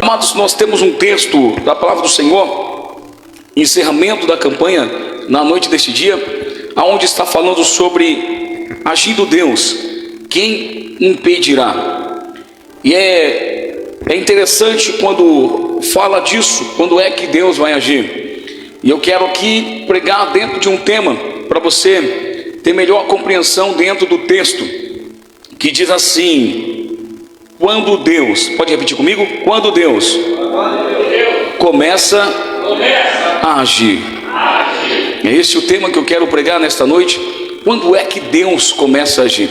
Amados, nós temos um texto da palavra do Senhor, encerramento da campanha na noite deste dia, aonde está falando sobre agindo Deus, quem impedirá? E é interessante quando fala disso, quando é que Deus vai agir. E eu quero aqui pregar dentro de um tema para você ter melhor compreensão dentro do texto, que diz assim: quando Deus, pode repetir comigo? Quando Deus começa a agir. É esse o tema que eu quero pregar nesta noite. Quando é que Deus começa a agir?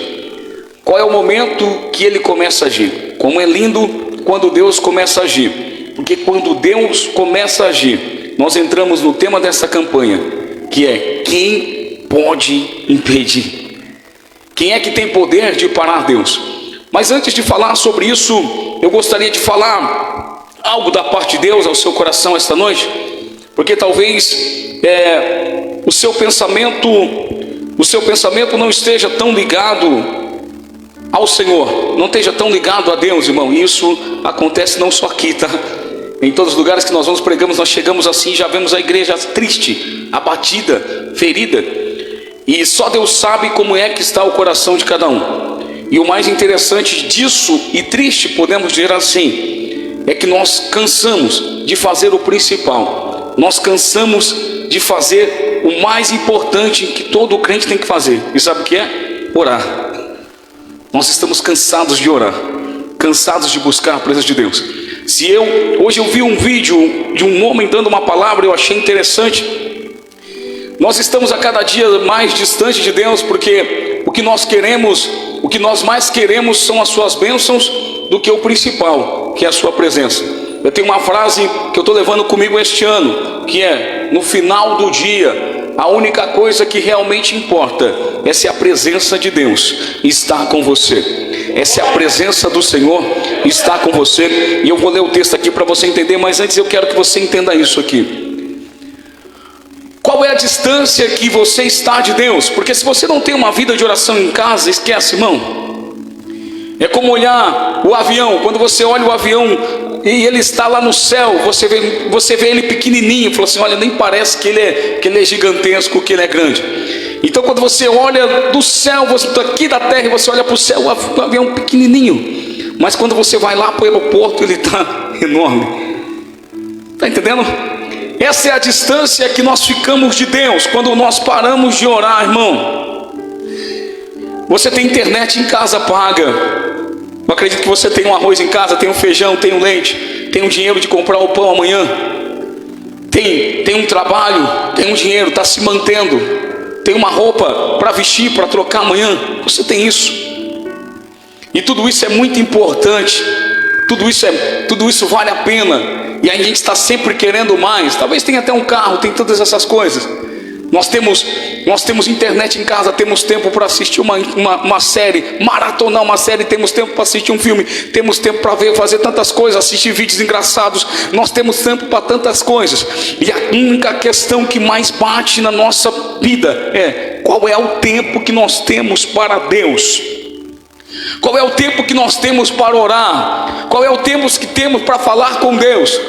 Qual é o momento que Ele começa a agir? Como é lindo quando Deus começa a agir, porque quando Deus começa a agir, nós entramos no tema dessa campanha, que é: quem pode impedir? Quem é que tem poder de parar Deus? Mas antes de falar sobre isso, eu gostaria de falar algo da parte de Deus ao seu coração esta noite, porque talvez o seu pensamento não esteja tão ligado ao Senhor, não esteja tão ligado a Deus, irmão. E isso acontece não só aqui, tá? Em todos os lugares que nós vamos pregamos, nós chegamos assim, já vemos a igreja triste, abatida, ferida, e só Deus sabe como é que está o coração de cada um. E o mais interessante disso, e triste, podemos dizer assim, é que nós cansamos de fazer o principal. Nós cansamos de fazer o mais importante que todo crente tem que fazer. E sabe o que é? Orar. Nós estamos cansados de orar, cansados de buscar a presença de Deus. Hoje eu vi um vídeo de um homem dando uma palavra, eu achei interessante. Nós estamos a cada dia mais distante de Deus, porque o que nós mais queremos são as suas bênçãos do que o principal, que é a sua presença. Eu tenho uma frase que eu estou levando comigo este ano, que é: no final do dia, a única coisa que realmente importa é se a presença de Deus está com você, é se a presença do Senhor está com você. E eu vou ler o texto aqui para você entender, mas antes eu quero que você entenda isso aqui. Qual é a distância que você está de Deus? Porque se você não tem uma vida de oração em casa, esquece, irmão. É como olhar o avião. Quando você olha o avião e ele está lá no céu, você vê ele pequenininho, fala assim: olha, nem parece que ele é gigantesco, que ele é grande. Então quando você olha do céu, você está aqui da terra e você olha para o céu, o avião pequenininho. Mas quando você vai lá para o aeroporto, ele está enorme. Está entendendo? Essa é a distância que nós ficamos de Deus quando nós paramos de orar, irmão. Você tem internet em casa paga. Eu acredito que você tem um arroz em casa, tem um feijão, tem um leite, tem um dinheiro de comprar o pão amanhã. Tem um trabalho, tem um dinheiro, está se mantendo. Tem uma roupa para vestir, para trocar amanhã. Você tem isso. E tudo isso é muito importante. Tudo isso vale a pena. E a gente está sempre querendo mais. Talvez tenha até um carro, tem todas essas coisas. Nós temos internet em casa, temos tempo para assistir uma série, maratonar uma série, temos tempo para assistir um filme, temos tempo para fazer tantas coisas, assistir vídeos engraçados. Nós temos tempo para tantas coisas. E a única questão que mais bate na nossa vida é: qual é o tempo que nós temos para Deus? Qual é o tempo que nós temos para orar? Qual é o tempo que temos para falar com Deus?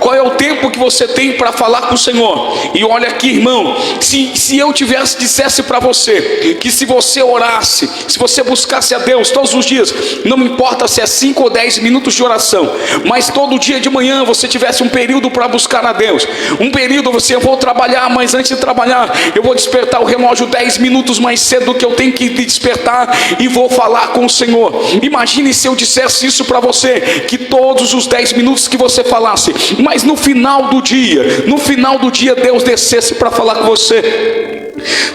Qual é o tempo que você tem para falar com o Senhor? E olha aqui, irmão, se eu dissesse para você que se você orasse, se você buscasse a Deus todos os dias, não me importa se é 5 ou 10 minutos de oração, mas todo dia de manhã você tivesse um período para buscar a Deus, um período eu vou trabalhar, mas antes de trabalhar eu vou despertar o relógio 10 minutos mais cedo do que eu tenho que despertar e vou falar com o Senhor. Imagine se eu dissesse isso para você, que todos os 10 minutos que você falasse, mas no final do dia Deus descesse para falar com você,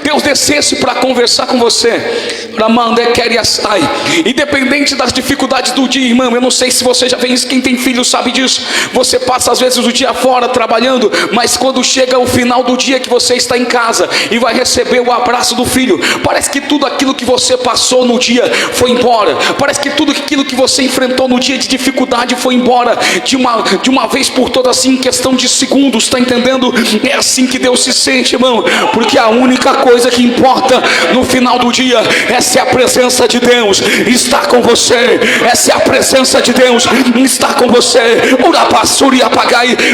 Deus descesse para conversar com você. Independente das dificuldades do dia, irmão, eu não sei se você já vê isso, quem tem filho sabe disso. Você passa às vezes o dia fora trabalhando, mas quando chega o final do dia que você está em casa e vai receber o abraço do filho, parece que tudo aquilo que você passou no dia foi embora. Parece que tudo aquilo que você enfrentou no dia de dificuldade foi embora de uma vez por todas, assim, em questão de segundos. Está entendendo? É assim que Deus se sente, irmão, porque a única única coisa que importa no final do dia é se a presença de Deus está com você, é se a presença de Deus está com você.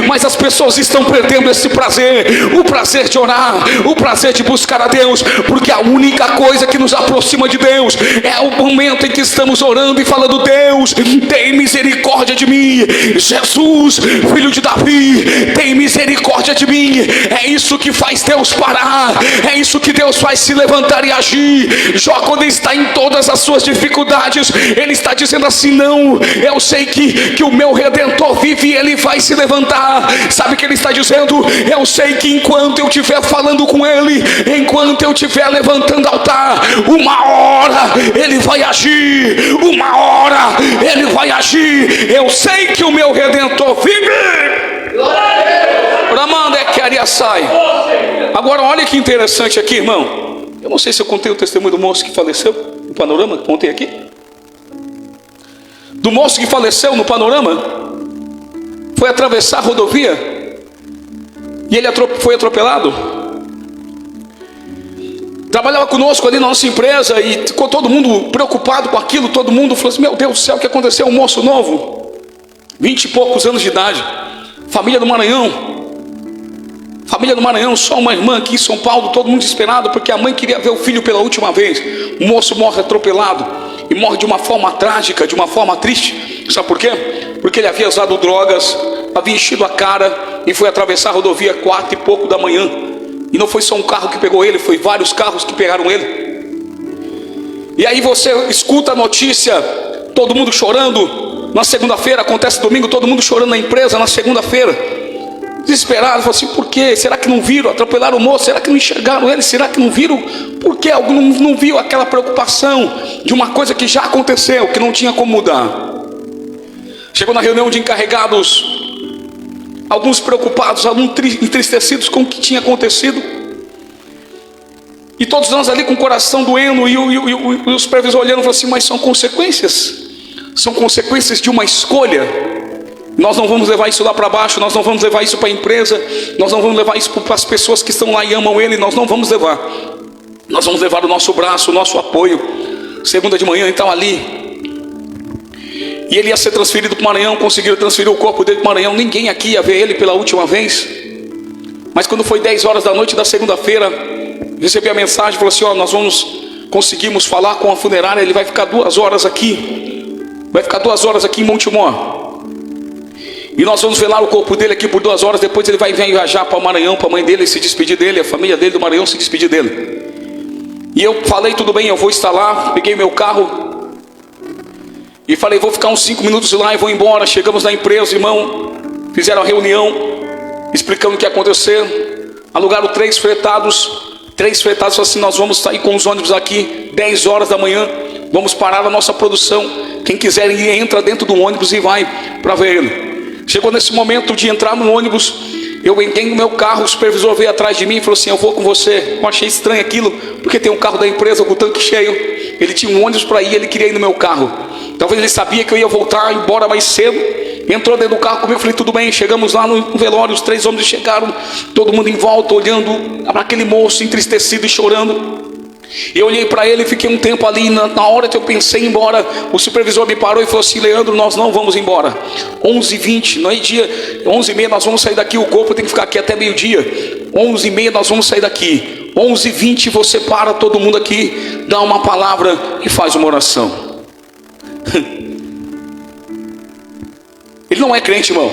Mas as pessoas estão perdendo esse prazer, o prazer de orar, o prazer de buscar a Deus, porque a única coisa que nos aproxima de Deus é o momento em que estamos orando e falando: Deus, tem misericórdia de mim. Jesus, filho de Davi, tem misericórdia de mim. É isso que faz Deus parar, é isso que Deus faz se levantar e agir. Jó, quando ele está em todas as suas dificuldades, ele está dizendo assim: não, eu sei que o meu Redentor vive e ele vai se levantar. Sabe o que ele está dizendo? Eu sei que enquanto eu estiver falando com ele, enquanto eu estiver levantando altar, uma hora ele vai agir, uma hora ele vai agir. Eu sei que o meu Redentor vive. Ramanda é que aria sai. Agora olha que interessante aqui, irmão. Eu não sei se eu contei o testemunho do moço que faleceu no Panorama. Contei aqui? Do moço que faleceu no Panorama. Foi atravessar a rodovia e ele foi atropelado. Trabalhava conosco ali na nossa empresa e ficou todo mundo preocupado com aquilo. Todo mundo falou assim: meu Deus do céu, o que aconteceu? Um moço novo, 20 e poucos anos de idade, família do Maranhão. Família do Maranhão, só uma irmã aqui em São Paulo, todo mundo desesperado, porque a mãe queria ver o filho pela última vez. O moço morre atropelado e morre de uma forma trágica, de uma forma triste. Sabe por quê? Porque ele havia usado drogas, havia enchido a cara e foi atravessar a rodovia 4 e pouco da manhã. E não foi só um carro que pegou ele, foi vários carros que pegaram ele. E aí você escuta a notícia, todo mundo chorando. Na segunda-feira, acontece domingo, todo mundo chorando na empresa. Na segunda-feira, desesperado, falou assim: por quê? Será que não viram? Atropelaram o moço? Será que não enxergaram ele? Será que não viram? Por quê? Algum não viu aquela preocupação de uma coisa que já aconteceu, que não tinha como mudar. Chegou na reunião de encarregados, alguns preocupados, alguns entristecidos com o que tinha acontecido, e todos nós ali com o coração doendo, e o supervisor olhando, falou assim: mas são consequências de uma escolha. Nós não vamos levar isso lá para baixo, nós não vamos levar isso para a empresa, nós não vamos levar isso para as pessoas que estão lá e amam ele, nós não vamos levar. Nós vamos levar o nosso braço, o nosso apoio. Segunda de manhã, então ali, e ele ia ser transferido para o Maranhão. Conseguiram transferir o corpo dele para o Maranhão. Ninguém aqui ia ver ele pela última vez. Mas quando foi 10 horas da noite da segunda-feira, recebi a mensagem, falou assim: ó, conseguimos falar com a funerária, ele vai ficar 2 horas aqui. Vai ficar 2 horas aqui em Montemor. E nós vamos velar o corpo dele aqui por 2 horas. Depois ele vai viajar para o Maranhão, para a mãe dele se despedir dele, a família dele do Maranhão se despedir dele. E eu falei: tudo bem, eu vou estar lá. Peguei meu carro e falei: vou ficar uns 5 minutos lá e vou embora. Chegamos na empresa, irmão, fizeram a reunião, explicando o que ia acontecer. Alugaram 3 fretados. 3 fretados, assim: nós vamos sair com os ônibus aqui 10 horas da manhã, vamos parar a nossa produção. Quem quiser ir, entra dentro do ônibus e vai para ver ele. Chegou nesse momento de entrar no ônibus, eu entrei no meu carro, o supervisor veio atrás de mim e falou assim: eu vou com você. Eu achei estranho aquilo, porque tem um carro da empresa com o tanque cheio. Ele tinha um ônibus para ir, ele queria ir no meu carro. Talvez ele sabia que eu ia voltar embora mais cedo. Entrou dentro do carro comigo, falei: tudo bem. Chegamos lá no velório, os 3 homens chegaram, todo mundo em volta, olhando para aquele moço entristecido e chorando. Eu olhei para ele e fiquei um tempo ali. Na hora que eu pensei em ir embora, o supervisor me parou e falou assim: Leandro, nós não vamos embora. 11h20, não é dia, 11h30 nós vamos sair daqui. O corpo tem que ficar aqui até meio-dia. 11h30 nós vamos sair daqui. 11h20 você para todo mundo aqui, dá uma palavra e faz uma oração. Ele não é crente, irmão.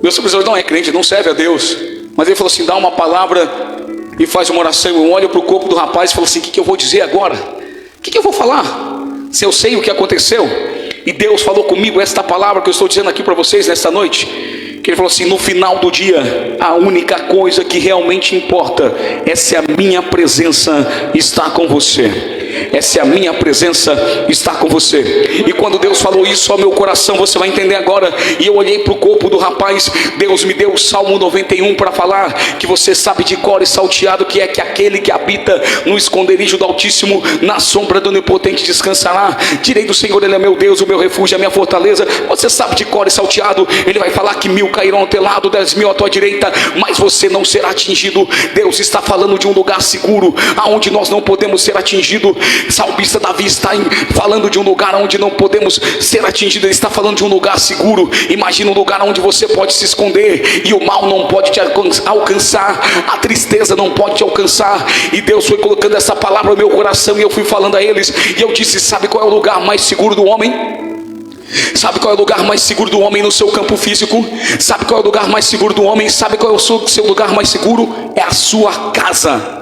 Meu supervisor não é crente, não serve a Deus. Mas ele falou assim: dá uma palavra e faz uma oração. Eu olho para o corpo do rapaz e falo assim: o que eu vou dizer agora? O que eu vou falar? Se eu sei o que aconteceu, e Deus falou comigo esta palavra que eu estou dizendo aqui para vocês nesta noite, que ele falou assim: no final do dia, a única coisa que realmente importa é se a minha presença está com você. essa é a minha presença, está com você. E quando Deus falou isso ao meu coração, você vai entender agora. E eu olhei para o corpo do rapaz. Deus me deu o Salmo 91 para falar que você sabe de cor e salteado que é que aquele que habita no esconderijo do Altíssimo, na sombra do Onipotente descansará. Direi do Senhor, Ele é meu Deus, o meu refúgio, a minha fortaleza. Você sabe de cor e salteado. Ele vai falar que 1000 cairão ao teu lado, 10.000 à tua direita, mas você não será atingido. Deus está falando de um lugar seguro, aonde nós não podemos ser atingidos. Salmista Davi está falando de um lugar onde não podemos ser atingidos. Ele está falando de um lugar seguro. Imagina um lugar onde você pode se esconder e o mal não pode te alcançar, a tristeza não pode te alcançar. E Deus foi colocando essa palavra no meu coração, e eu fui falando a eles, e eu disse: sabe qual é o lugar mais seguro do homem? Sabe qual é o lugar mais seguro do homem no seu campo físico? Sabe qual é o lugar mais seguro do homem? Sabe qual é o seu lugar mais seguro? É a sua casa.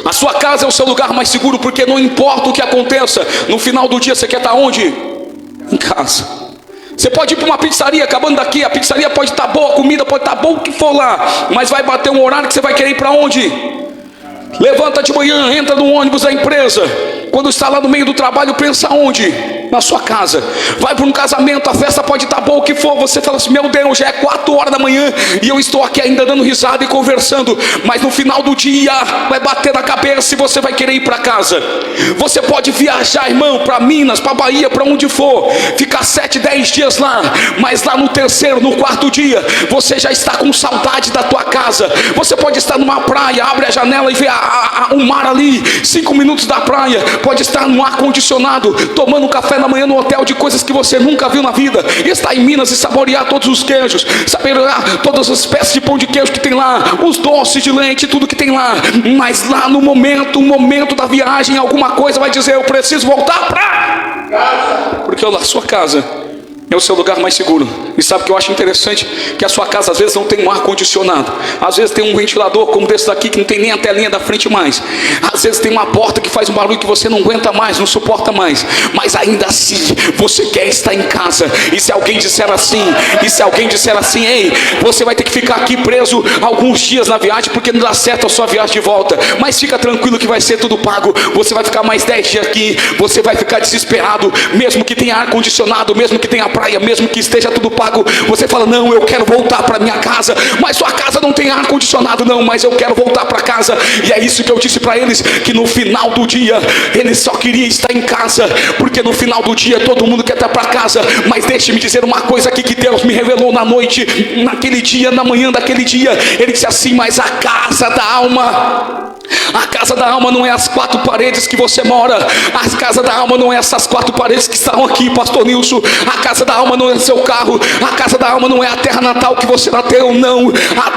A sua casa é o seu lugar mais seguro, porque não importa o que aconteça, no final do dia você quer estar onde? Em casa. Você pode ir para uma pizzaria, acabando daqui, a pizzaria pode estar boa, a comida pode estar boa, o que for lá, mas vai bater um horário que você vai querer ir para onde? Levanta de manhã, entra no ônibus da empresa, quando está lá no meio do trabalho, pensa onde? Na sua casa. Vai para um casamento, a festa pode estar boa, o que for, você fala assim: meu Deus, já é 4 horas da manhã e eu estou aqui ainda dando risada e conversando, mas no final do dia vai bater na cabeça e você vai querer ir para casa. Você pode viajar, irmão, para Minas, para Bahia, para onde for, ficar 7, 10 dias lá, mas lá no terceiro, no quarto dia, você já está com saudade da tua casa. Você pode estar numa praia, abre a janela e vê o mar ali, 5 minutos da praia, pode estar no ar condicionado, tomando um café da manhã no hotel de coisas que você nunca viu na vida, estar em Minas e saborear todos os queijos, saborear todas as espécies de pão de queijo que tem lá, os doces de leite, tudo que tem lá. Mas lá no momento da viagem, alguma coisa vai dizer: eu preciso voltar para casa, porque a sua casa é o seu lugar mais seguro. E sabe o que eu acho interessante? Que a sua casa às vezes não tem um ar condicionado, às vezes tem um ventilador como desse daqui que não tem nem a telinha da frente mais, às vezes tem uma porta que faz um barulho que você não aguenta mais, não suporta mais, mas ainda assim você quer estar em casa. E se alguém disser assim, ei, você vai ter que ficar aqui preso alguns dias na viagem, porque não dá certo a sua viagem de volta, mas fica tranquilo que vai ser tudo pago. Você vai ficar mais 10 dias aqui, você vai ficar desesperado, mesmo que tenha ar condicionado, mesmo que tenha praia, mesmo que esteja tudo pago, você fala: não, eu quero voltar para minha casa. Mas sua casa não tem ar condicionado, não, mas eu quero voltar para casa. E é isso que eu disse para eles, que no final do dia eles só queriam estar em casa, porque no final do dia todo mundo quer estar para casa. Mas deixe-me dizer uma coisa aqui que Deus me revelou na noite, naquele dia, na manhã daquele dia. Ele disse assim: mas a casa da alma, a casa da alma não é as 4 paredes que você mora. A casa da alma não é essas 4 paredes que estão aqui, pastor Nilson. A casa da alma não é seu carro. A casa da alma não é a terra natal que você nasceu, não. A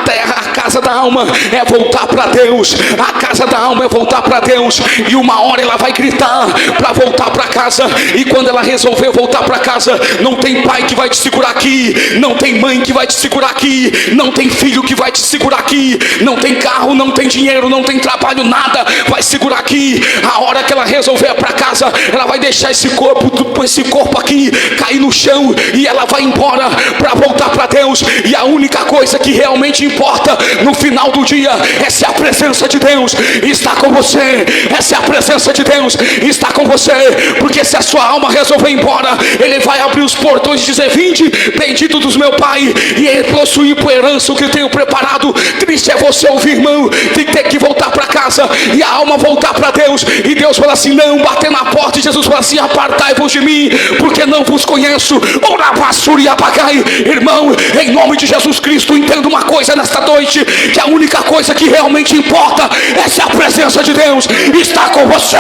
casa da alma é voltar para Deus. A casa da alma é voltar para Deus. E uma hora ela vai gritar para voltar para casa. E quando ela resolver voltar para casa, não tem pai que vai te segurar aqui, não tem mãe que vai te segurar aqui, não tem filho que vai te segurar aqui, não tem carro, não tem dinheiro, não tem trabalho, nada vai segurar aqui. A hora que ela resolver para casa, ela vai deixar esse corpo aqui cair no chão, e ela vai embora para voltar para Deus. E a única coisa que realmente importa no final do dia é se a presença de Deus está com você. Essa é a presença de Deus está com você, porque se a sua alma resolver ir embora, Ele vai abrir os portões e dizer: vinde, bendito dos meu Pai, e Ele possuir por herança o que eu tenho preparado. Triste é você ouvir, irmão, tem que ter que voltar para casa e a alma voltar para Deus. E Deus fala assim: não, bater na porta. E Jesus fala assim: apartai-vos de mim, porque não vos conheço. Ora basura e apagai. Irmão, em nome de Jesus Cristo, entenda uma coisa nesta noite, que a única coisa que realmente importa é se a presença de Deus está com você.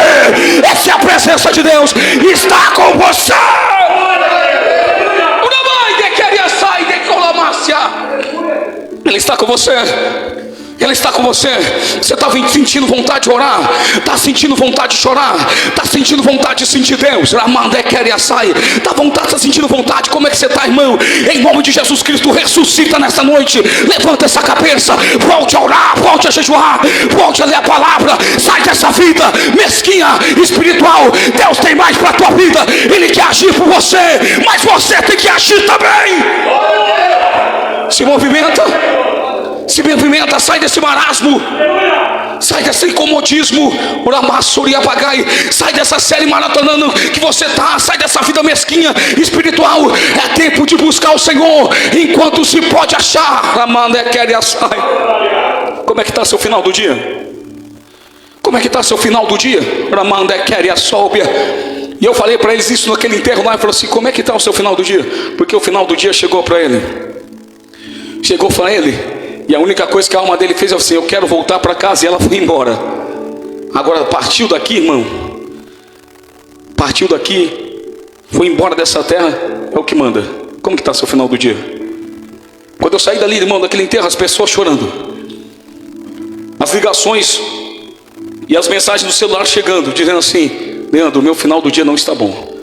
Essa é a presença de Deus está com você. Ele está com você. Ele está com você. Você está sentindo vontade de orar? Está sentindo vontade de chorar? Está sentindo vontade de sentir Deus? Está sentindo vontade? Como é que você está, irmão? Em nome de Jesus Cristo, ressuscita nessa noite. Levanta essa cabeça. Volte a orar, volte a jejuar, volte a ler a palavra. Sai dessa vida mesquinha espiritual. Deus tem mais para a tua vida. Ele quer agir por você, mas você tem que agir também. Se movimenta, sai desse marasmo. Sai desse incomodismo, sai dessa série maratonando que você está, sai dessa vida mesquinha espiritual. É tempo de buscar o Senhor enquanto se pode achar. Como é que está seu final do dia? Como é que está seu final do dia? E eu falei para eles isso naquele enterro lá. Eu falei assim: como é que está o seu final do dia? Porque o final do dia chegou para ele. Chegou para ele. E a única coisa que a alma dele fez é assim: eu quero voltar para casa. E ela foi embora. Agora partiu daqui, irmão. Partiu daqui. Foi embora dessa terra. É o que manda. Como que está seu final do dia? Quando eu saí dali, irmão, daquele enterro, as pessoas chorando, as ligações e as mensagens do celular chegando, dizendo assim: Leandro, o meu final do dia não está bom.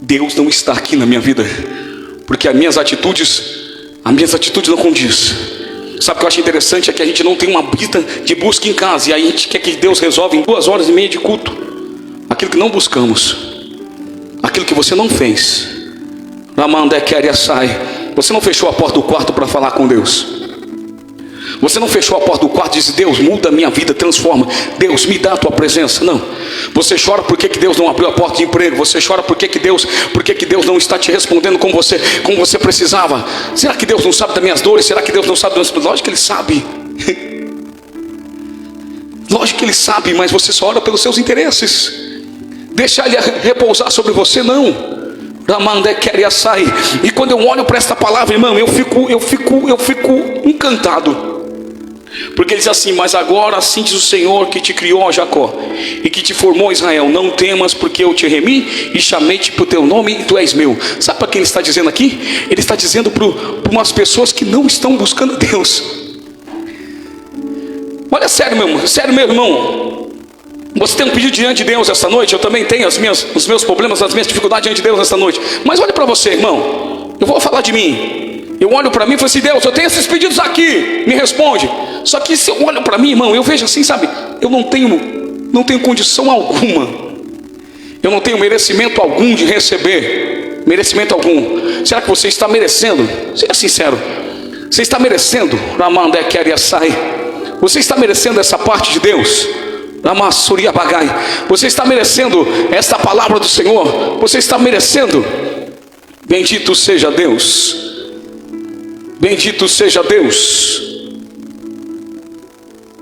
Deus não está aqui na minha vida, porque as minhas atitudes não condiz. Sabe o que eu acho interessante? É que a gente não tem uma vida de busca em casa, e aí a gente quer que Deus resolva em 2h30 de culto aquilo que não buscamos, aquilo que você não fez. Você não fechou a porta do quarto para falar com Deus. Você não fechou a porta do quarto e disse: Deus, muda a minha vida, transforma. Deus, me dá a tua presença. Não. Você chora porque que Deus não abriu a porta de emprego. Você chora porque que Deus não está te respondendo como você precisava. Será que Deus não sabe das minhas dores? Será que Deus não sabe das minhas... Lógico que Ele sabe. Lógico que Ele sabe, mas você só ora pelos seus interesses. Deixar Ele repousar sobre você, não. E quando eu olho para esta palavra, irmão, eu fico encantado. Porque ele diz assim: mas agora assim diz o Senhor que te criou, ó Jacó, e que te formou, Israel: não temas, porque eu te remi e chamei-te por teu nome, e tu és meu. Sabe para quem ele está dizendo aqui? Ele está dizendo para umas pessoas que não estão buscando Deus. Olha, sério meu irmão. Você tem um pedido diante de Deus esta noite. Eu também tenho os meus problemas, as minhas dificuldades diante de Deus esta noite. Mas olhe para você, irmão. Eu vou falar de mim. Eu olho para mim e falo assim: Deus, eu tenho esses pedidos aqui, me responde. Só que se eu olho para mim, irmão, eu vejo assim, sabe? Eu não tenho condição alguma. Eu não tenho merecimento algum de receber. Merecimento algum. Será que você está merecendo? Seja sincero. Você está merecendo? Você está merecendo essa parte de Deus? Você está merecendo esta palavra do Senhor? Você está merecendo? Bendito seja Deus. Bendito seja Deus.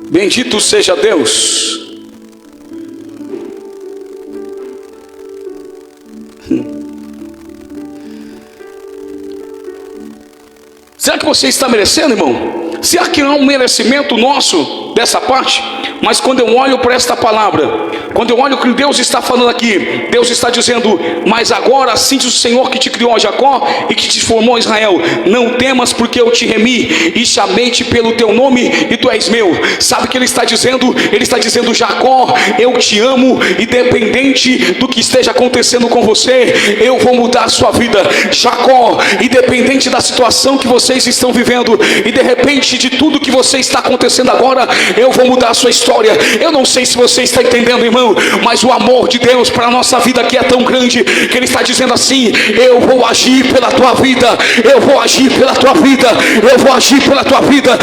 Bendito seja Deus. Será que você está merecendo, irmão? Será que não é um merecimento nosso dessa parte? Mas quando eu olho para esta palavra, quando eu olho o que Deus está falando aqui, Deus está dizendo: mas agora assim diz o Senhor que te criou, Jacó, e que te formou, Israel: não temas, porque eu te remi e chamei-te pelo teu nome, e tu és meu. Sabe o que ele está dizendo? Ele está dizendo: Jacó, eu te amo, independente do que esteja acontecendo com você, eu vou mudar a sua vida. Jacó, independente da situação que vocês estão vivendo, e de repente de tudo que você está acontecendo agora, eu vou mudar a sua história. Eu não sei se você está entendendo, irmão, mas o amor de Deus para a nossa vida aqui é tão grande, que Ele está dizendo assim: eu vou agir pela tua vida, eu vou agir pela tua vida, eu vou agir pela tua vida.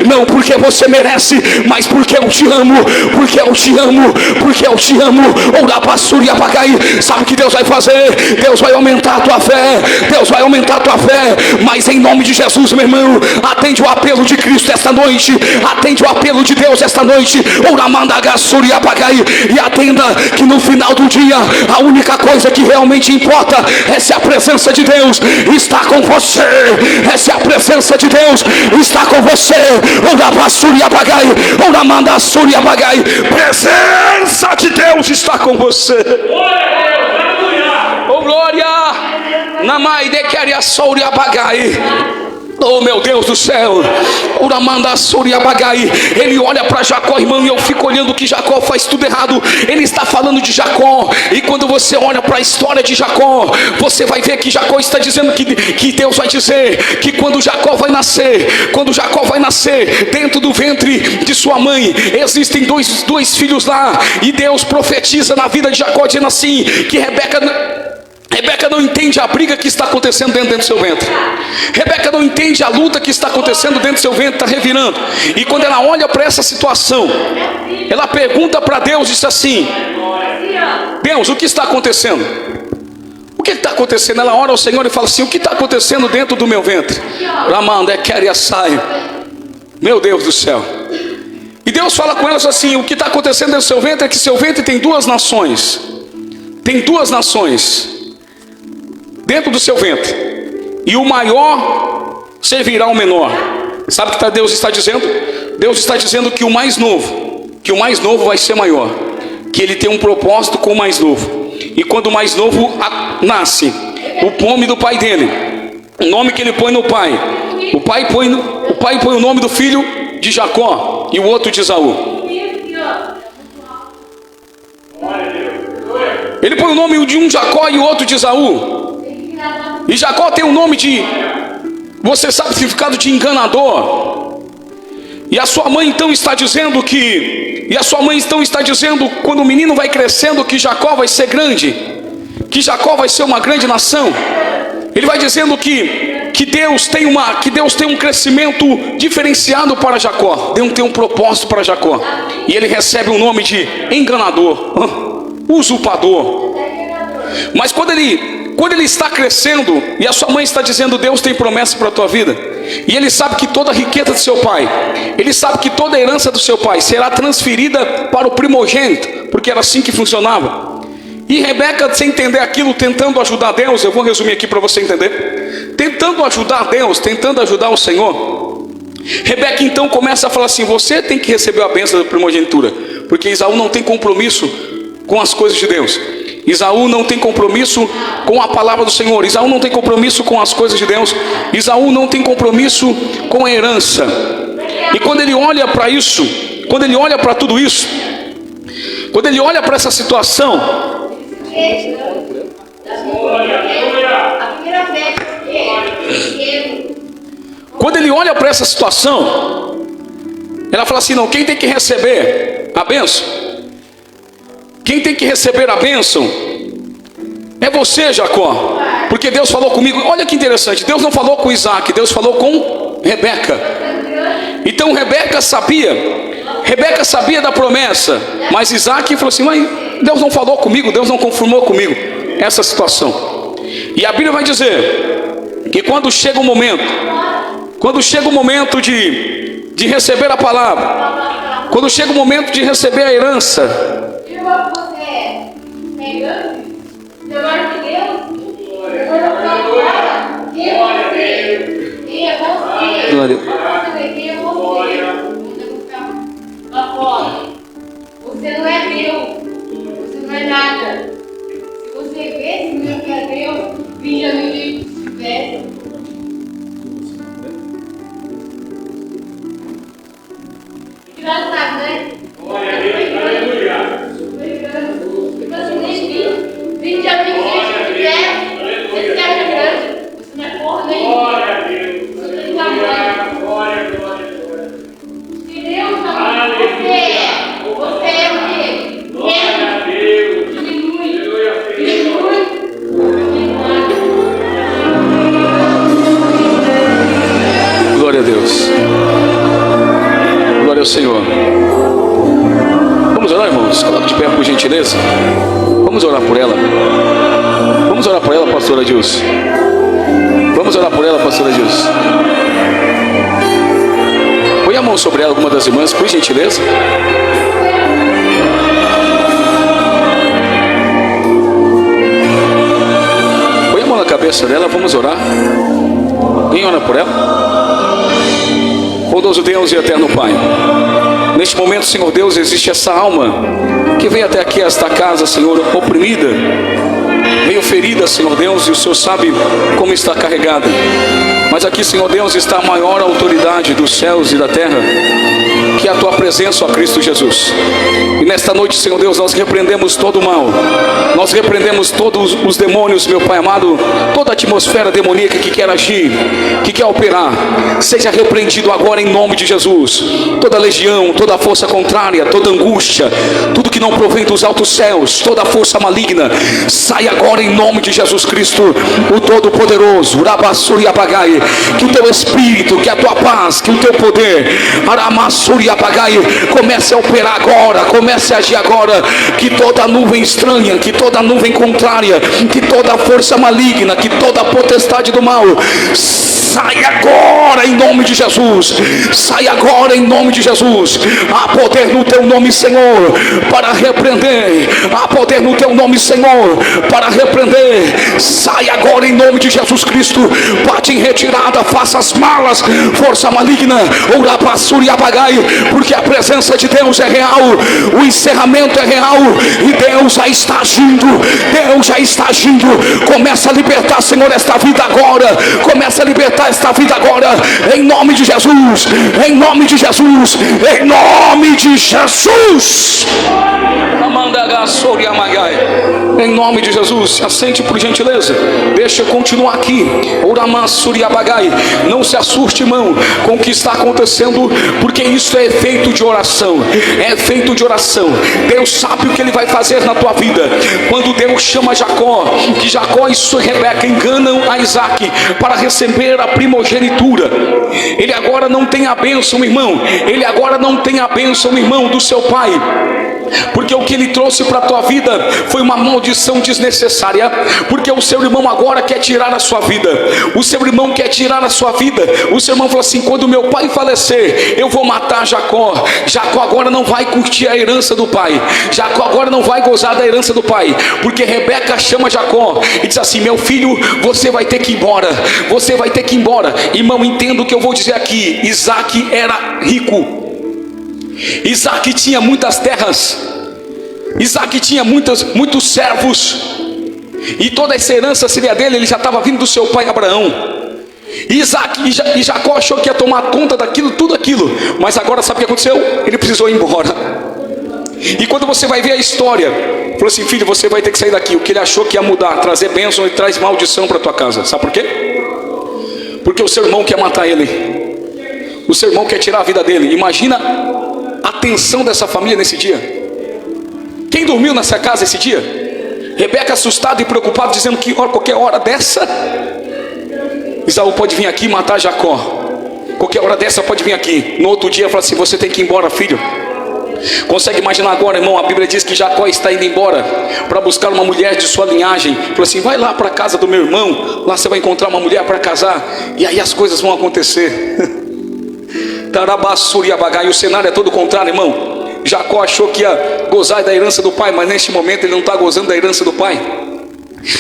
Não porque você merece, mas porque eu te amo, porque eu te amo, porque eu te amo. Sabe o que Deus vai fazer? Deus vai aumentar a tua fé, Deus vai aumentar a tua fé. Mas em nome de Jesus, meu irmão, atende o apelo de Cristo esta noite, atende o apelo de Deus esta noite, e atenda que no final do dia a única coisa que realmente importa é se a presença de Deus está com você, é se a presença de Deus está com você. Presença de Deus está com você. Oh glória, namai de queria souri abagai. Oh meu Deus do céu. Ele olha para Jacó, irmão, e eu fico olhando que Jacó faz tudo errado. Ele está falando de Jacó, e quando você olha para a história de Jacó, você vai ver que Jacó está dizendo que Deus vai dizer que quando Jacó vai nascer, dentro do ventre de sua mãe, existem dois filhos lá, e Deus profetiza na vida de Jacó, dizendo assim, que Rebeca não entende a briga que está acontecendo dentro do seu ventre. Rebeca não entende a luta que está acontecendo dentro do seu ventre, está revirando. E quando ela olha para essa situação, ela pergunta para Deus, diz assim: Deus, o que está acontecendo? O que está acontecendo? Ela ora ao Senhor e fala assim: o que está acontecendo dentro do meu ventre? Meu Deus do céu. E Deus fala com ela assim: o que está acontecendo dentro do seu ventre é que seu ventre tem duas nações. Tem duas nações dentro do seu ventre, e o maior servirá ao menor. Sabe o que Deus está dizendo? Deus está dizendo que o mais novo vai ser maior, que ele tem um propósito com o mais novo. E quando o mais novo nasce, o nome do pai dele, o nome que ele põe no pai, o pai põe o nome do filho de Jacó e o outro de Esaú. Ele põe o nome de um Jacó e o outro de Esaú. E Jacó tem o nome de, você sabe o significado de enganador. E a sua mãe então está dizendo quando o menino vai crescendo, que Jacó vai ser grande, que Jacó vai ser uma grande nação. Ele vai dizendo que Deus tem um crescimento diferenciado para Jacó. Deus tem um propósito para Jacó. E ele recebe o nome de enganador, usurpador. Mas quando ele está crescendo, e a sua mãe está dizendo: Deus tem promessa para a tua vida, e ele sabe que toda a riqueza do seu pai, ele sabe que toda a herança do seu pai será transferida para o primogênito, porque era assim que funcionava. E Rebeca, sem entender aquilo, tentando ajudar Deus, eu vou resumir aqui para você entender, tentando ajudar Deus, tentando ajudar o Senhor, Rebeca então começa a falar assim: você tem que receber a bênção da primogenitura, porque Esaú não tem compromisso com as coisas de Deus. Esaú não tem compromisso com a palavra do Senhor. Esaú não tem compromisso com as coisas de Deus. Esaú não tem compromisso com a herança. E quando ele olha para isso, quando ele olha para tudo isso, quando ele olha para essa situação, quando ele olha para essa situação, ela fala assim: não, quem tem que receber a bênção, quem tem que receber a bênção é você, Jacó, porque Deus falou comigo. Olha que interessante, Deus não falou com Isaac, Deus falou com Rebeca. Então Rebeca sabia da promessa, mas Isaac falou assim: mas Deus não falou comigo, Deus não confirmou comigo essa situação. E a Bíblia vai dizer que quando chega o momento de receber a palavra, quando chega o momento de receber a herança, você não é Deus, você não é nada. Se você vê se não é Deus, vinha no livro de tivesse. Engraçado, né? Vinde a mim, se tiver, você se acha grande, você não é porra nenhuma. Você tem tamanho. Se Deus não você é o quê? Glória a Deus. Diminui. Glória a Deus. Glória ao Senhor. Vamos orar, irmãos? Coloque de pé, por gentileza. Vamos orar por ela. Vamos orar por ela, pastora Dilce. Vamos orar por ela, pastora Dilce. Põe a mão sobre ela, alguma das irmãs, por gentileza. Põe a mão na cabeça dela, vamos orar. Quem ora por ela? Bondoso Deus e eterno Pai, neste momento, Senhor Deus, existe essa alma que veio até aqui, a esta casa, Senhor, oprimida, meio ferida, Senhor Deus, e o Senhor sabe como está carregada. Mas aqui, Senhor Deus, está a maior autoridade dos céus e da terra, que é a tua presença, ó Cristo Jesus. E nesta noite, Senhor Deus, nós repreendemos todo o mal, nós repreendemos todos os demônios, meu Pai amado, toda a atmosfera demoníaca que quer agir, que quer operar, seja repreendido agora em nome de Jesus. Toda legião, toda força contrária, toda angústia, tudo que não provém dos altos céus, toda força maligna, sai agora em nome de Jesus Cristo, o Todo-Poderoso. Rabassuri Abagai, que o teu Espírito, que a tua paz, que o teu poder, Aramassuri Abagai, comece a operar agora, comece a agir agora. Que toda nuvem estranha, que toda nuvem contrária, que toda força maligna, que toda potestade do mal, sai agora em nome de Jesus. Sai agora em nome de Jesus. Há poder no teu nome, Senhor, para repreender. Há poder no teu nome, Senhor, para repreender. Sai agora em nome de Jesus Cristo. Bate em retirada, faça as malas, força maligna, Urabassuri Abagai, porque a presença de Deus é real, o encerramento é real, e Deus já está agindo. Deus já está agindo. Começa a libertar, Senhor, esta vida agora. Começa a libertar esta vida agora, em nome de Jesus, em nome de Jesus, em nome de Jesus. Em nome de Jesus, se assente por gentileza. Deixa eu continuar aqui. Não se assuste, irmão, com o que está acontecendo, porque isso é efeito de oração. É efeito de oração. Deus sabe o que Ele vai fazer na tua vida. Quando Deus chama Jacó, que Jacó e sua Rebeca enganam a Isaac para receber a primogenitura, ele agora não tem a bênção, irmão. Ele agora não tem a bênção, irmão, do seu pai, porque o que ele trouxe para a tua vida foi uma maldição desnecessária. Porque o seu irmão agora quer tirar a sua vida. O seu irmão quer tirar a sua vida. O seu irmão falou assim: quando meu pai falecer, eu vou matar Jacó. Jacó agora não vai curtir a herança do pai. Jacó agora não vai gozar da herança do pai, porque Rebeca chama Jacó e diz assim: meu filho, você vai ter que ir embora. Você vai ter que ir embora. Irmão, entenda o que eu vou dizer aqui. Isaac era rico. Isaac tinha muitas terras. Isaac tinha muitos servos, e toda essa herança seria dele. Ele já estava vindo do seu pai Abraão. E Jacó achou que ia tomar conta daquilo, tudo aquilo. Mas agora sabe o que aconteceu? Ele precisou ir embora. E quando você vai ver a história, falou assim: filho, você vai ter que sair daqui. O que ele achou que ia mudar, trazer bênção, ele traz maldição para tua casa. Sabe por quê? Porque o seu irmão quer matar ele. O seu irmão quer tirar a vida dele. Imagina a tensão dessa família nesse dia. Quem dormiu nessa casa esse dia? Rebeca assustada e preocupada, dizendo que qualquer hora dessa Esaú pode vir aqui e matar Jacó. Qualquer hora dessa pode vir aqui. No outro dia fala assim: você tem que ir embora, filho. Consegue imaginar agora, irmão? A Bíblia diz que Jacó está indo embora para buscar uma mulher de sua linhagem. Falou assim: vai lá para a casa do meu irmão, lá você vai encontrar uma mulher para casar, e aí as coisas vão acontecer. Tarabassuri Abagai. O cenário é todo contrário, irmão. Jacó achou que ia gozar da herança do pai, mas neste momento ele não está gozando da herança do pai.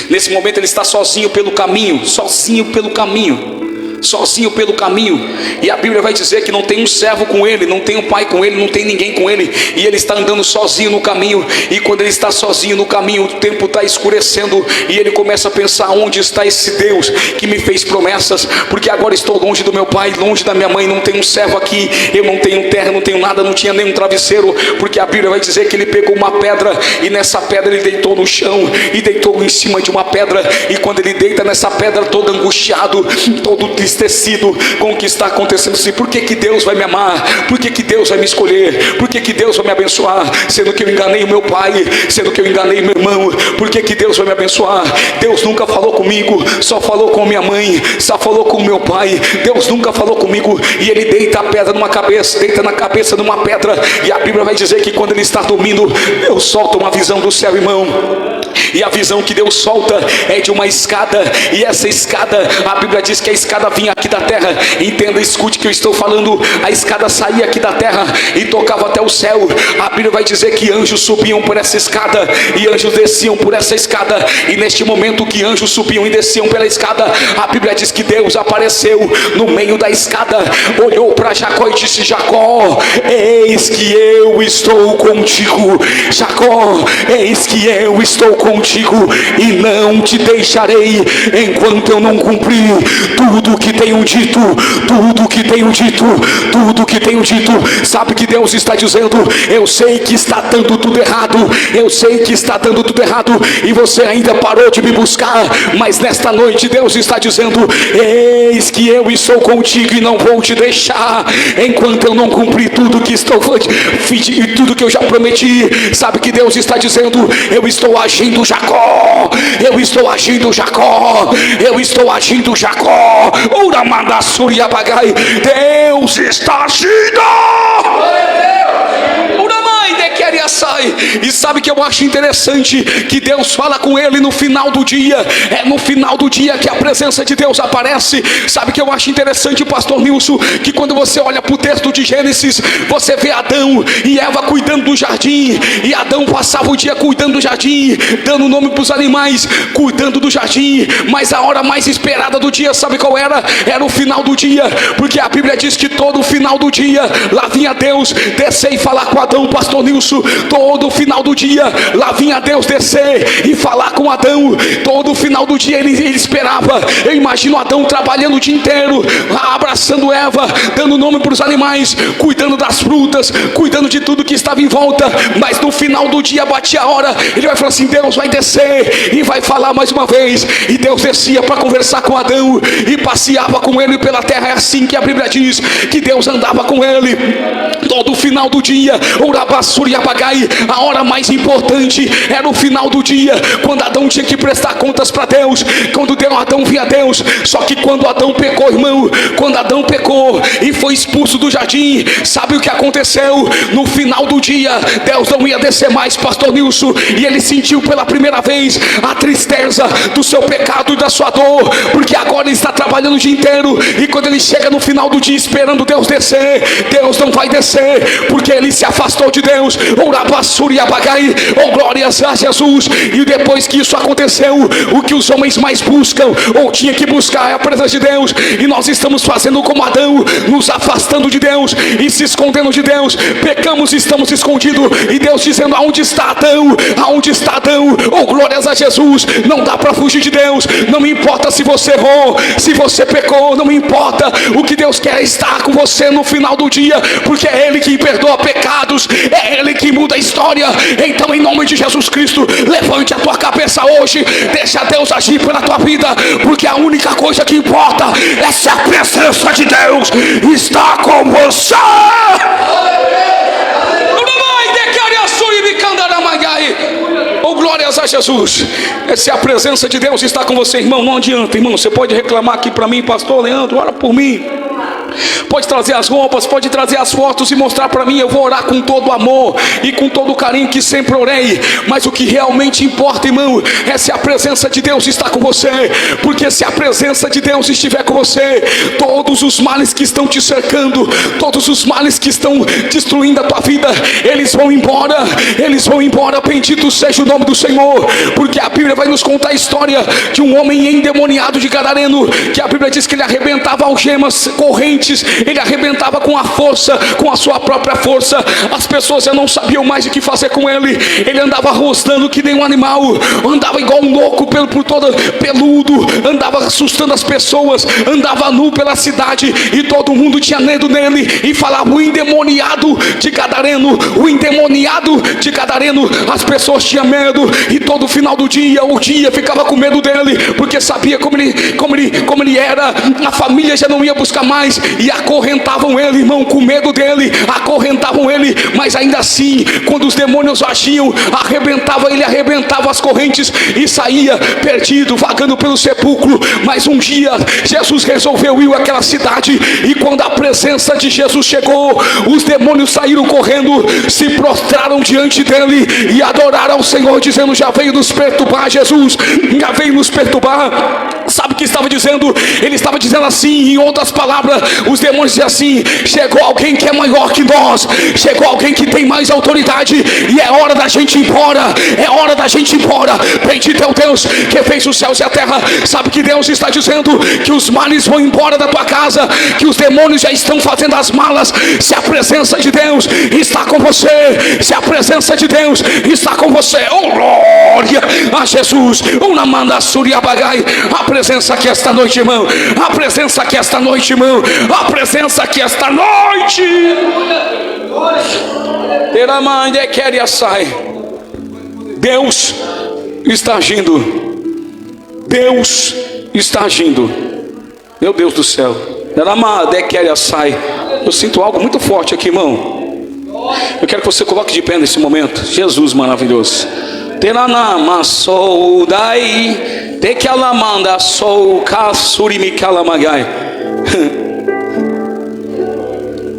Nesse momento ele está sozinho pelo caminho. Sozinho pelo caminho. Sozinho pelo caminho. E a Bíblia vai dizer que não tem um servo com ele, não tem um pai com ele, não tem ninguém com ele, e ele está andando sozinho no caminho. E quando ele está sozinho no caminho, o tempo está escurecendo, e ele começa a pensar: onde está esse Deus que me fez promessas? Porque agora estou longe do meu pai, longe da minha mãe, não tenho um servo aqui, eu não tenho terra, não tenho nada, não tinha nem um travesseiro. Porque a Bíblia vai dizer que ele pegou uma pedra, e nessa pedra ele deitou no chão, e deitou em cima de uma pedra. E quando ele deita nessa pedra, todo angustiado, todo tristecido com o que está acontecendo, assim: por que que Deus vai me amar? Por que que Deus vai me escolher? Por que que Deus vai me abençoar? Sendo que eu enganei o meu pai, sendo que eu enganei meu irmão. Por que que Deus vai me abençoar? Deus nunca falou comigo, só falou com minha mãe, só falou com meu pai. Deus nunca falou comigo. E ele deita a pedra numa cabeça, deita na cabeça numa pedra. E a Bíblia vai dizer que quando ele está dormindo, Deus solta uma visão do céu, irmão. E a visão que Deus solta é de uma escada. E essa escada, a Bíblia diz que a escada vinha aqui da terra. Entenda, escute o que eu estou falando. A escada saía aqui da terra e tocava até o céu. A Bíblia vai dizer que anjos subiam por essa escada e anjos desciam por essa escada. E neste momento que anjos subiam e desciam pela escada, a Bíblia diz que Deus apareceu no meio da escada, olhou para Jacó e disse: Jacó, eis que eu estou contigo. Jacó, eis que eu estou contigo, e não te deixarei enquanto eu não cumprir tudo que tenho dito, tudo que tenho dito, tudo que tenho dito. Sabe que Deus está dizendo: eu sei que está dando tudo errado, eu sei que está dando tudo errado, e você ainda parou de me buscar. Mas nesta noite Deus está dizendo: eis que eu estou contigo e não vou te deixar enquanto eu não cumprir tudo que estou tudo que eu já prometi. Sabe que Deus está dizendo: eu estou agindo Jacó, eu estou agindo Jacó, eu estou agindo Jacó. Deus está agindo. E sabe que eu acho interessante? Que Deus fala com ele no final do dia. É no final do dia que a presença de Deus aparece. Sabe que eu acho interessante, pastor Nilson? Que quando você olha para o texto de Gênesis, você vê Adão e Eva cuidando do jardim. E Adão passava o dia cuidando do jardim, dando nome para os animais, cuidando do jardim. Mas a hora mais esperada do dia, sabe qual era? Era o final do dia. Porque a Bíblia diz que todo final do dia, lá vinha Deus descer e falar com Adão, pastor Nilson. Todo final do dia, lá vinha Deus descer e falar com Adão. Todo final do dia ele esperava. Eu imagino Adão trabalhando o dia inteiro, abraçando Eva, dando nome para os animais, cuidando das frutas, cuidando de tudo que estava em volta. Mas no final do dia batia a hora, ele vai falar assim: Deus vai descer e vai falar mais uma vez. E Deus descia para conversar com Adão e passeava com ele pela terra. É assim que a Bíblia diz que Deus andava com ele todo final do dia. A hora mais importante era o final do dia, quando Adão tinha que prestar contas para Deus, quando Adão via Deus. Só que quando Adão pecou, irmão, quando Adão pecou e foi expulso do jardim, sabe o que aconteceu? No final do dia, Deus não ia descer mais, pastor Nilson, e ele sentiu pela primeira vez a tristeza do seu pecado e da sua dor, porque agora ele está trabalhando o dia inteiro, e quando ele chega no final do dia esperando Deus descer, Deus não vai descer, porque ele se afastou de Deus. Oh, glórias a Jesus. E depois que isso aconteceu, o que os homens mais buscam, ou tinha que buscar, é a presença de Deus. E nós estamos fazendo como Adão, nos afastando de Deus e se escondendo de Deus. Pecamos e estamos escondidos, e Deus dizendo: aonde está Adão? Aonde está Adão? Oh, glórias a Jesus. Não dá para fugir de Deus. Não importa se você errou, se você pecou, não importa. O que Deus quer é estar com você no final do dia, porque é Ele que perdoa pecados, é Ele que muda a história. Então, em nome de Jesus Cristo, levante a tua cabeça hoje, deixa Deus agir pela tua vida, porque a única coisa que importa é se a presença de Deus está com você. Oh, glórias a Jesus. Se a presença de Deus está com você, irmão, não adianta, irmão. Você pode reclamar aqui para mim: pastor Leandro, ora por mim. Pode trazer as roupas, pode trazer as fotos e mostrar para mim. Eu vou orar com todo amor e com todo o carinho que sempre orei. Mas o que realmente importa, irmão, é se a presença de Deus está com você. Porque se a presença de Deus estiver com você, todos os males que estão te cercando, todos os males que estão destruindo a tua vida, eles vão embora. Eles vão embora. Bendito seja o nome do Senhor. Porque a Bíblia vai nos contar a história de um homem endemoniado de Gadareno, que a Bíblia diz que ele arrebentava algemas, correntes, ele arrebentava com a força, com a sua própria força. As pessoas já não sabiam mais o que fazer com ele. Ele andava rosnando que nem um animal, andava igual um louco, por todo peludo, andava assustando as pessoas, andava nu pela cidade, e todo mundo tinha medo nele, e falava: o endemoniado de Gadareno, o endemoniado de Gadareno. As pessoas tinham medo, e todo final do dia, o dia ficava com medo dele, porque sabia como ele era. A família já não ia buscar mais, e acorrentavam ele, irmão, com medo dele, acorrentavam ele. Mas ainda assim, quando os demônios agiam, arrebentava as correntes e saía perdido, vagando pelo sepulcro. Mas um dia Jesus resolveu ir àquela cidade, e quando a presença de Jesus chegou, os demônios saíram correndo, se prostraram diante dele e adoraram ao Senhor, dizendo: já veio nos perturbar, Jesus, já veio nos perturbar. Sabe o que estava dizendo? Ele estava dizendo assim, em outras palavras, os demônios diziam assim: chegou alguém que é maior que nós, chegou alguém que tem mais autoridade, e é hora da gente ir embora, é hora da gente ir embora. Bendito é o Deus que fez os céus e a terra. Sabe que Deus está dizendo que os males vão embora da tua casa, que os demônios já estão fazendo as malas. Se a presença de Deus está com você, se a presença de Deus está com você, oh glória a Jesus. A presença aqui esta noite, irmão. A presença aqui esta noite, irmão. A presença aqui esta noite. Pela mãe de queria sai. Deus está agindo. Deus está agindo. Meu Deus do céu. Pela mãe de queria sai. Eu sinto algo muito forte aqui, irmão. Eu quero que você coloque de pé nesse momento. Jesus maravilhoso. Teranama sou daí. Te que ela manda sou caçuri me calamagai.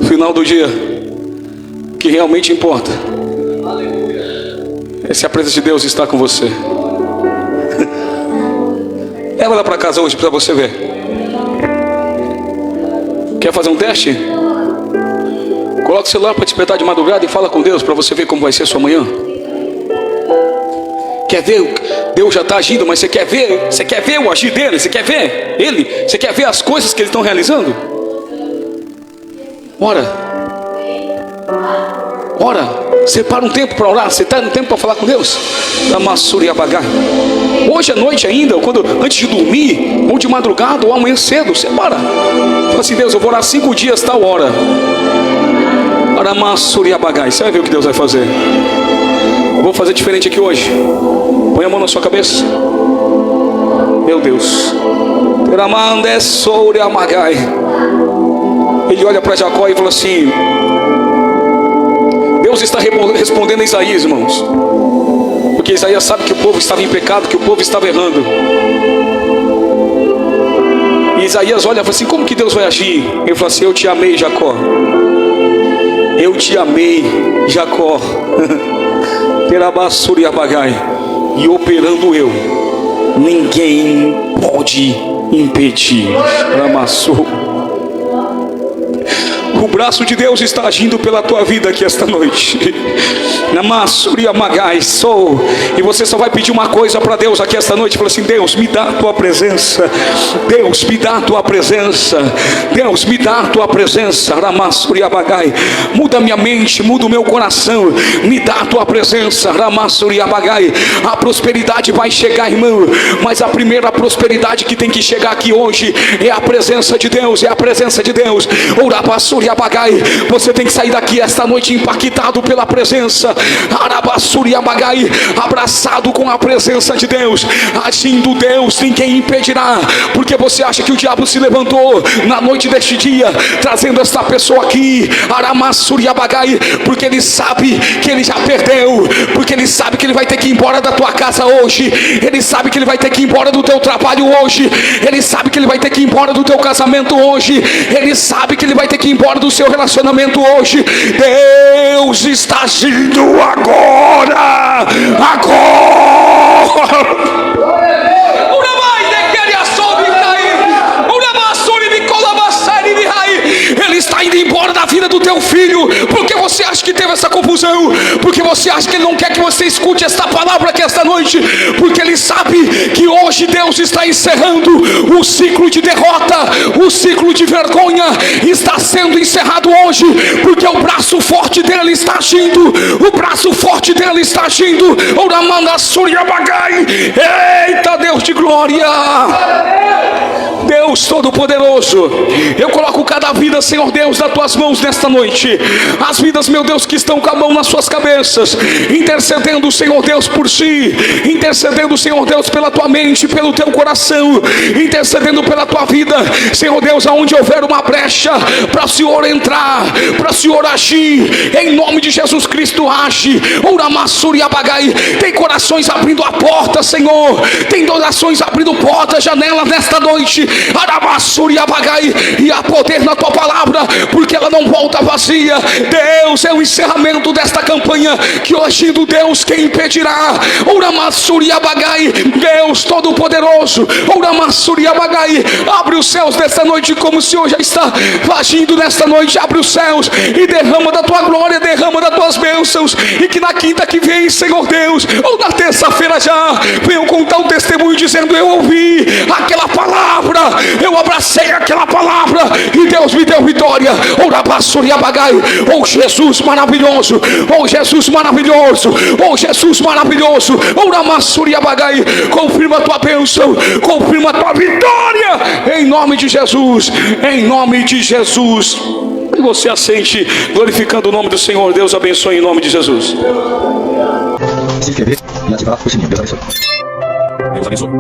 Final do dia. O que realmente importa é se a presença de Deus está com você. Leva ela para casa hoje para você ver. Quer fazer um teste? Coloca o celular para despertar de madrugada e fala com Deus para você ver como vai ser sua manhã. Quer ver? Deus já está agindo, mas você quer ver? Você quer ver o agir dele? Você quer ver ele? Você quer ver as coisas que eles estão realizando? Ora. Separa um tempo para orar. Você está no tempo para falar com Deus? Hoje à noite ainda, antes de dormir, ou de madrugada, ou amanhã cedo, separa. Fala assim: Deus, eu vou orar 5 dias tal hora. Você vai ver o que Deus vai fazer. Eu vou fazer diferente aqui hoje. Põe a mão na sua cabeça. Meu Deus. Ele olha para Jacó e fala assim: Deus está respondendo a Isaías, irmãos. Porque Isaías sabe que o povo estava em pecado, que o povo estava errando. E Isaías olha e fala assim: como que Deus vai agir? Ele fala assim: eu te amei, Jacó. Eu te amei, Jacó. E operando eu, ninguém pode impedir. O braço de Deus está agindo pela tua vida aqui esta noite. E você só vai pedir uma coisa para Deus aqui esta noite. Fala assim: Deus, me dá a tua presença. Deus, me dá a tua presença. Deus, me dá a tua presença. Muda minha mente, muda o meu coração. Me dá a tua presença. A prosperidade vai chegar, irmão. Mas a primeira prosperidade que tem que chegar aqui hoje é a presença de Deus. É a presença de Deus. Você tem que sair daqui esta noite impactado pela presença. Abraçado com a presença de Deus. Agindo Deus, ninguém impedirá. Porque você acha que o diabo se levantou na noite deste dia, trazendo esta pessoa aqui, porque ele sabe que ele já perdeu. Porque ele sabe que ele vai ter que ir embora da tua casa hoje. Ele sabe que ele vai ter que ir embora do teu trabalho hoje. Ele sabe que ele vai ter que ir embora do teu casamento hoje. Ele sabe que ele vai ter que ir embora do seu relacionamento hoje. Deus está agindo agora. Ele está indo embora da vida do teu filho. Porque você acha que teve essa confusão? Porque você acha que ele não quer que você escute esta palavra aqui esta noite? Porque ele sabe que hoje Deus está encerrando o ciclo de derrota. O ciclo de vergonha está sendo encerrado hoje. Porque o braço forte dele está agindo. O braço forte dele está agindo. Eita, Deus de glória, Deus Todo-Poderoso, eu coloco cada vida, Senhor Deus, nas tuas mãos nesta noite. As vidas, meu Deus, que estão com a mão nas suas cabeças, intercedendo, Senhor Deus, por si, intercedendo, Senhor Deus, pela tua mente, pelo teu coração, intercedendo pela tua vida, Senhor Deus, aonde houver uma brecha, para o Senhor entrar, para o Senhor agir, em nome de Jesus Cristo, age. Tem corações abrindo a porta, Senhor, tem corações abrindo portas, janelas nesta noite. E há poder na tua palavra, porque ela não volta vazia. Deus, é o encerramento desta campanha, que hoje do Deus, quem impedirá? Deus Todo-Poderoso, abre os céus nesta noite, como o Senhor já está agindo nesta noite. Abre os céus e derrama da tua glória, derrama das tuas bênçãos. E que na quinta que vem, Senhor Deus, ou na terça-feira já, venham contar um testemunho dizendo: eu ouvi aquela palavra Eu abracei aquela palavra e Deus me deu vitória. Oh Jesus maravilhoso, oh Jesus maravilhoso, oh Jesus maravilhoso. Confirma a tua bênção, confirma a tua vitória, em nome de Jesus, em nome de Jesus. E você assente, glorificando o nome do Senhor. Deus abençoe em nome de Jesus. Se inscrever e ativar o sininho. Deus abençoe. Deus abençoe.